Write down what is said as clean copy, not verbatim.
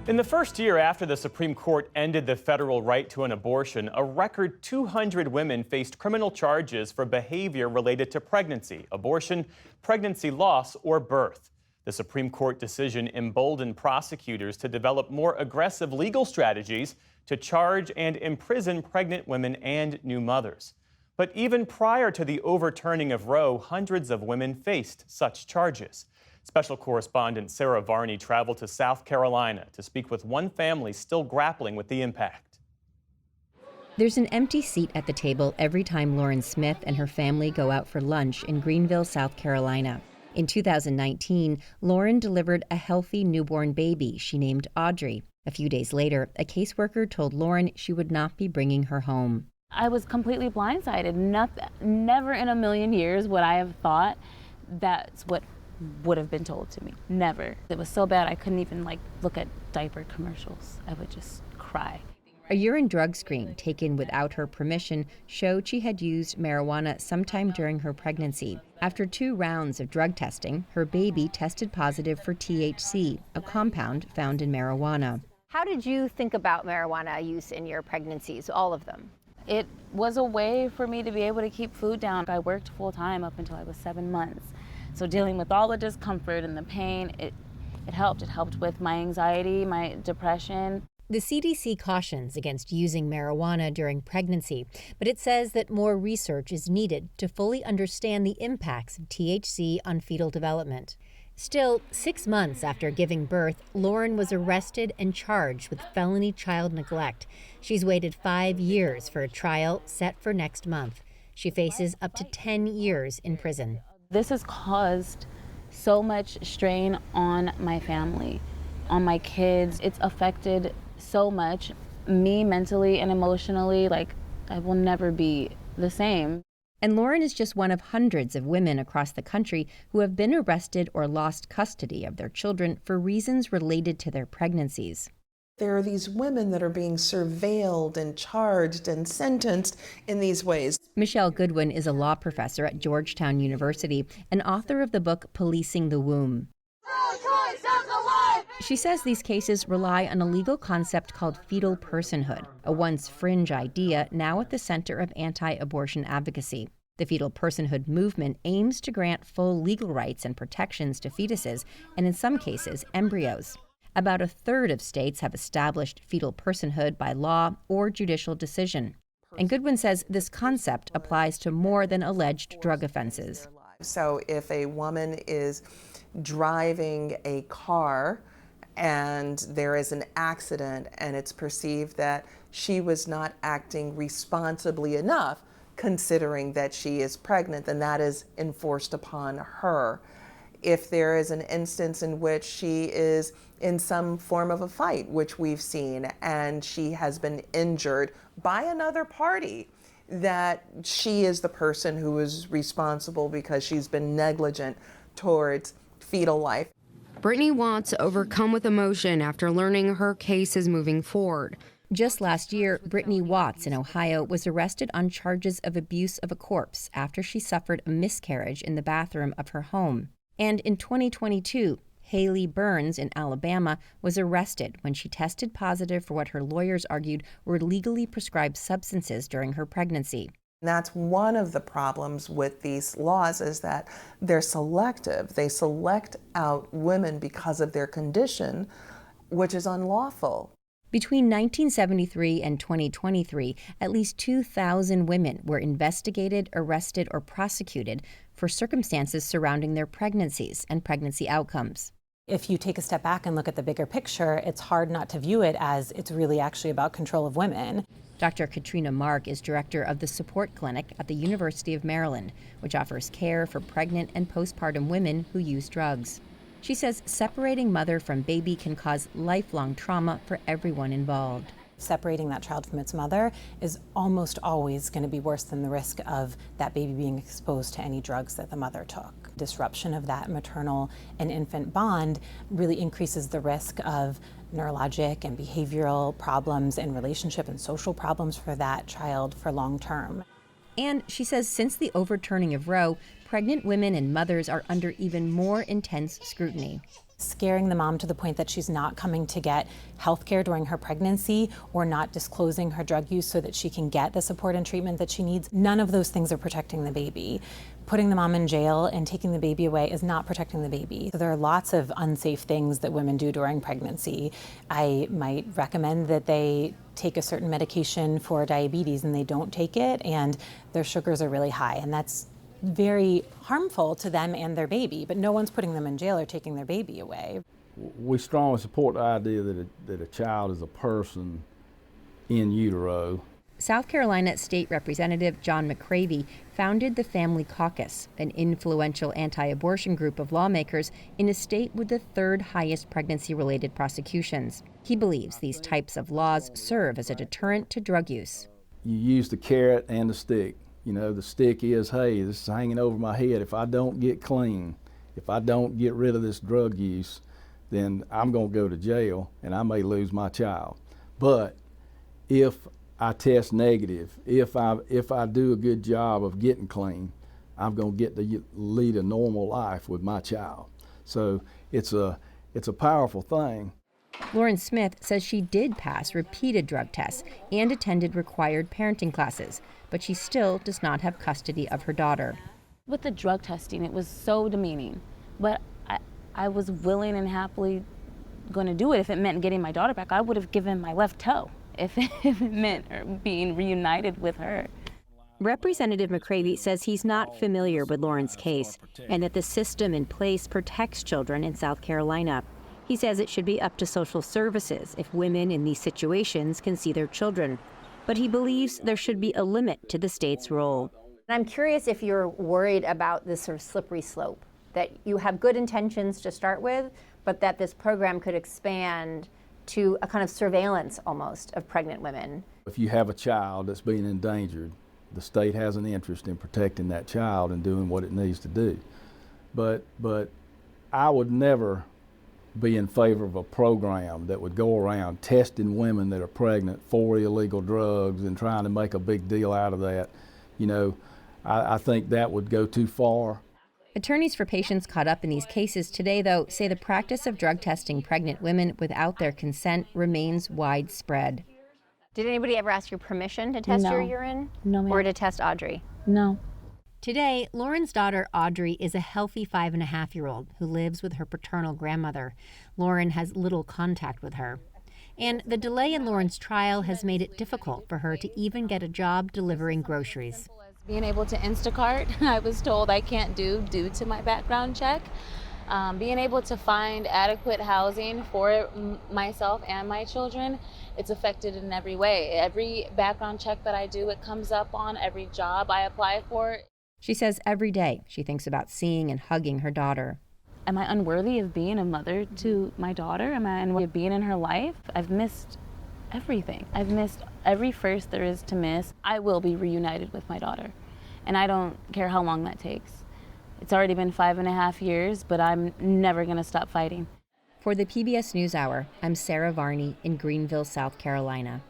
In the first year after the Supreme Court ended the federal right to an abortion, a record 200 women faced criminal charges for behavior related to pregnancy, abortion, pregnancy loss, or birth. The Supreme Court decision emboldened prosecutors to develop more aggressive legal strategies to charge and imprison pregnant women and new mothers. But even prior to the overturning of Roe, hundreds of women faced such charges. Special correspondent Sarah Varney traveled to South Carolina to speak with one family still grappling with the impact. There's an empty seat at the table every time Lauren Smith and her family go out for lunch in Greenville, South Carolina. In 2019, Lauren delivered a healthy newborn baby she named Audrey. A few days later, a caseworker told Lauren she would not be bringing her home. I was completely blindsided. Never in a million years would I have thought that's what would have been told to me. Never. It was so bad I couldn't even look at diaper commercials. I would just cry. A urine drug screen taken without her permission showed she had used marijuana sometime during her pregnancy. After 2 rounds of drug testing, her baby tested positive for THC, a compound found in marijuana. How did you think about marijuana use in your pregnancies, all of them? It was a way for me to be able to keep food down. I worked full time up until I was 7 months. So dealing with all the discomfort and the pain, it helped. It helped with my anxiety, my depression. The CDC cautions against using marijuana during pregnancy, but it says that more research is needed to fully understand the impacts of THC on fetal development. Still, 6 months after giving birth, Lauren was arrested and charged with felony child neglect. She's waited 5 years for a trial set for next month. She faces up to 10 years in prison. This has caused so much strain on my family, on my kids. It's affected so much, me mentally and emotionally. I will never be the same. And Lauren is just one of hundreds of women across the country who have been arrested or lost custody of their children for reasons related to their pregnancies. There are these women that are being surveilled and charged and sentenced in these ways. Michelle Goodwin is a law professor at Georgetown University and author of the book Policing the Womb. She says these cases rely on a legal concept called fetal personhood, a once fringe idea now at the center of anti-abortion advocacy. The fetal personhood movement aims to grant full legal rights and protections to fetuses, and in some cases, embryos. About a third of states have established fetal personhood by law or judicial decision. And Goodwin says this concept applies to more than alleged drug offenses. So if a woman is driving a car and there is an accident and it's perceived that she was not acting responsibly enough, considering that she is pregnant, then that is enforced upon her. If there is an instance in which she is in some form of a fight, which we've seen, and she has been injured by another party, that she is the person who is responsible because she's been negligent towards fetal life. Brittany Watts overcome with emotion after learning her case is moving forward. Just last year, Brittany Watts in Ohio was arrested on charges of abuse of a corpse after she suffered a miscarriage in the bathroom of her home. And in 2022, Haley Burns in Alabama was arrested when she tested positive for what her lawyers argued were legally prescribed substances during her pregnancy. That's one of the problems with these laws, is that they're selective. They select out women because of their condition, which is unlawful. Between 1973 and 2023, at least 2,000 women were investigated, arrested, or prosecuted for circumstances surrounding their pregnancies and pregnancy outcomes. If you take a step back and look at the bigger picture, it's hard not to view it as it's really actually about control of women. Dr. Katrina Mark is director of the Support Clinic at the University of Maryland, which offers care for pregnant and postpartum women who use drugs. She says separating mother from baby can cause lifelong trauma for everyone involved. Separating that child from its mother is almost always going to be worse than the risk of that baby being exposed to any drugs that the mother took. Disruption of that maternal and infant bond really increases the risk of neurologic and behavioral problems and relationship and social problems for that child for long term. And she says since the overturning of Roe, pregnant women and mothers are under even more intense scrutiny. Scaring the mom to the point that she's not coming to get health care during her pregnancy or not disclosing her drug use so that she can get the support and treatment that she needs. None of those things are protecting the baby. Putting the mom in jail and taking the baby away is not protecting the baby. So there are lots of unsafe things that women do during pregnancy. I might recommend that they take a certain medication for diabetes and they don't take it and their sugars are really high, and that's very harmful to them and their baby, but no one's putting them in jail or taking their baby away. We strongly support the idea that a child is a person in utero. South Carolina State Representative John McCravey founded the Family Caucus, an influential anti-abortion group of lawmakers in a state with the third highest pregnancy-related prosecutions. He believes these types of laws serve as a deterrent to drug use. You use the carrot and the stick. You know, the stick is, hey, this is hanging over my head. If I don't get clean, if I don't get rid of this drug use, then I'm going to go to jail and I may lose my child. But if I test negative, if I do a good job of getting clean, I'm going to get to lead a normal life with my child. So it's a powerful thing. Lauren Smith says she did pass repeated drug tests and attended required parenting classes, but she still does not have custody of her daughter. With the drug testing, it was so demeaning, but I was willing and happily going to do it. If it meant getting my daughter back, I would have given my left toe if it meant being reunited with her. Representative McCravey says he's not familiar with Lauren's case and that the system in place protects children in South Carolina. He says it should be up to social services if women in these situations can see their children. But he believes there should be a limit to the state's role. I'm curious if you're worried about this sort of slippery slope, that you have good intentions to start with, but that this program could expand to a kind of surveillance almost of pregnant women. If you have a child that's being endangered, the state has an interest in protecting that child and doing what it needs to do. But I would never be in favor of a program that would go around testing women that are pregnant for illegal drugs and trying to make a big deal out of that. You know, I think that would go too far. Attorneys for patients caught up in these cases today, though, say the practice of drug testing pregnant women without their consent remains widespread. Did anybody ever ask your permission to test your No. urine? No, ma'am. Or to test Audrey? No. Today, Lauren's daughter, Audrey, is a healthy 5.5-year-old who lives with her paternal grandmother. Lauren has little contact with her. And the delay in Lauren's trial has made it difficult for her to even get a job delivering groceries. Being able to Instacart, I was told I can't do due to my background check. Being able to find adequate housing for myself and my children, it's affected in every way. Every background check that I do, it comes up on every job I apply for. She says every day she thinks about seeing and hugging her daughter. Am I unworthy of being a mother to my daughter? Am I unworthy of being in her life? I've missed everything. I've missed every first there is to miss. I will be reunited with my daughter, and I don't care how long that takes. It's already been 5.5 years, but I'm never going to stop fighting. For the PBS NewsHour, I'm Sarah Varney in Greenville, South Carolina.